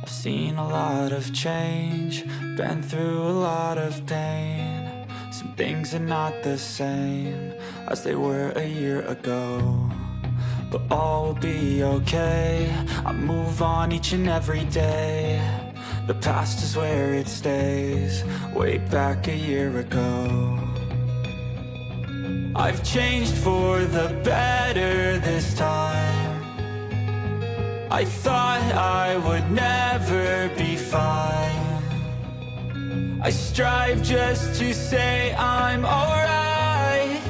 I've seen a lot of change, been through a lot of pain. Some things are not the same as they were a year ago, but all will be okay. I move on each and every day. The past is where it stays, way back a year ago. I've changed for the better this time. I thought I would never be fine. I strive just to say I'm alright,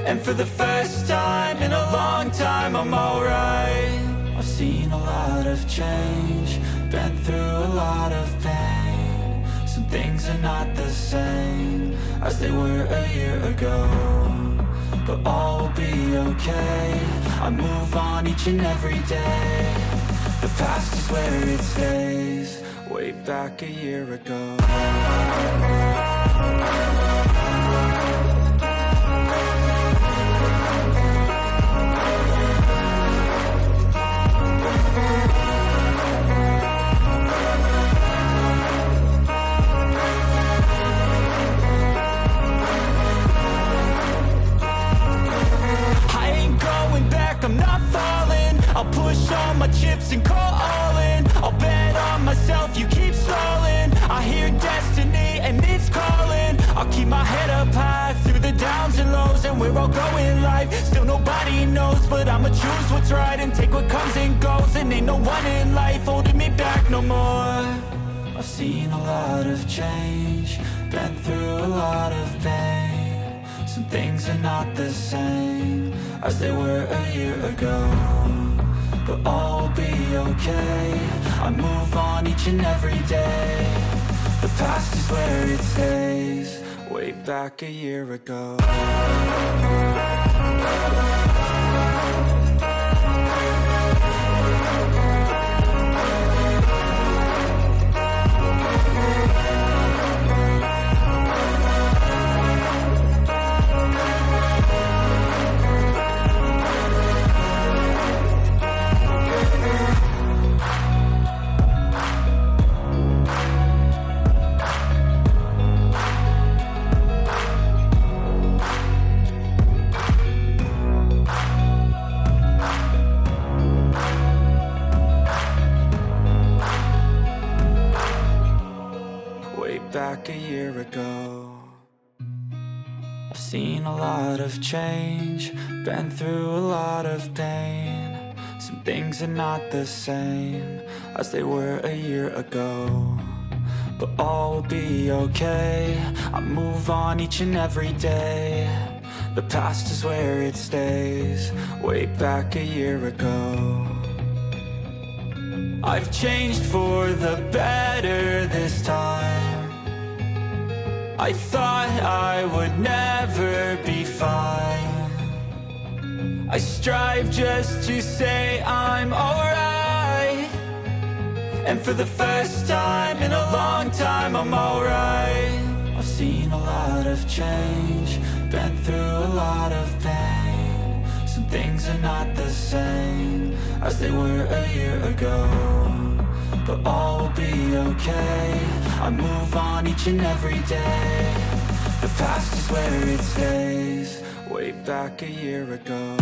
and for the first time in a long time I'm alright. I've seen a lot of change, been through a lot of pain. Some things are not the same as they were a year ago, but all will be okay. I move on each and every day. The past is where it stays, way back a year ago. I'm not falling, I'll push all my chips and call all in. I'll bet on myself, you keep stalling. I hear destiny and it's calling. I'll keep my head up high through the downs and lows, and we're all going live. Still nobody knows, but I'ma choose what's right and take what comes and goes. And ain't no one in life holding me back no more. I've seen a lot of change, been through a lot of pain. Some things are not the same as they were a year ago, but all will be okay. I move on each and every day. The past is where it stays, way back a year ago. Back a year ago. I've seen a lot of change, been through a lot of pain. Some things are not the same as they were a year ago, but all will be okay. I move on each and every day. The past is where it stays, way back a year ago. I've changed for the better this time. I thought I would never be fine. I strive just to say I'm alright, and for the first time in a long time I'm alright. I've seen a lot of change, been through a lot of pain. Some things are not the same as they were a year ago, but all will be okay. I move on each and every day. The past is where it stays, way back a year ago.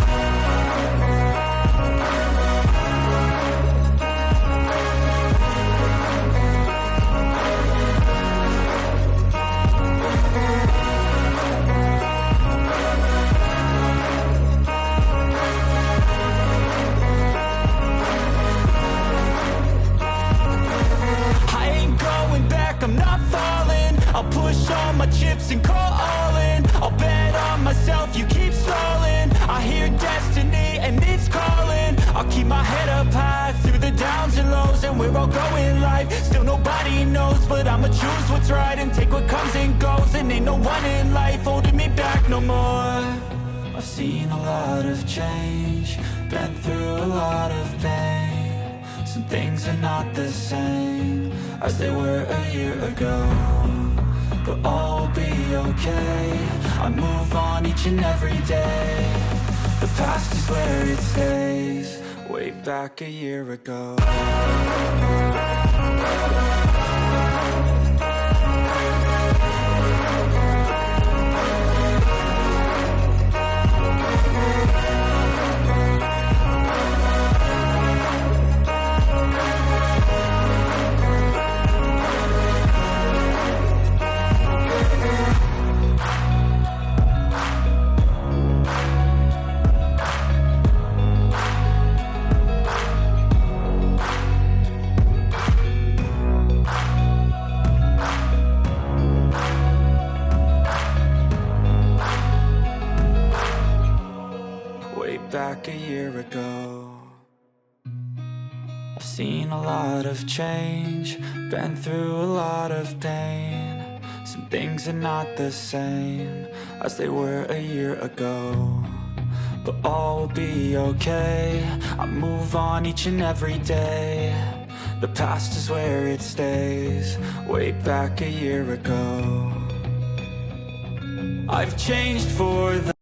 I'm not falling, I'll push all my chips and call all in. I'll bet on myself, you keep stalling. I hear destiny and it's calling. I'll keep my head up high through the downs and lows, and we're all going live. Still nobody knows, but I'ma choose what's right and take what comes and goes. And ain't no one in life holding me back no more. I've seen a lot of change, been through a lot of pain. Some things are not the same as they were a year ago, but all will be okay. I move on each and every day. The past is where it stays, way back a year ago. Back a year ago. I've seen a lot of change, been through a lot of pain. Some things are not the same as they were a year ago, but all will be okay. I move on each and every day. The past is where it stays, way back a year ago. I've changed for the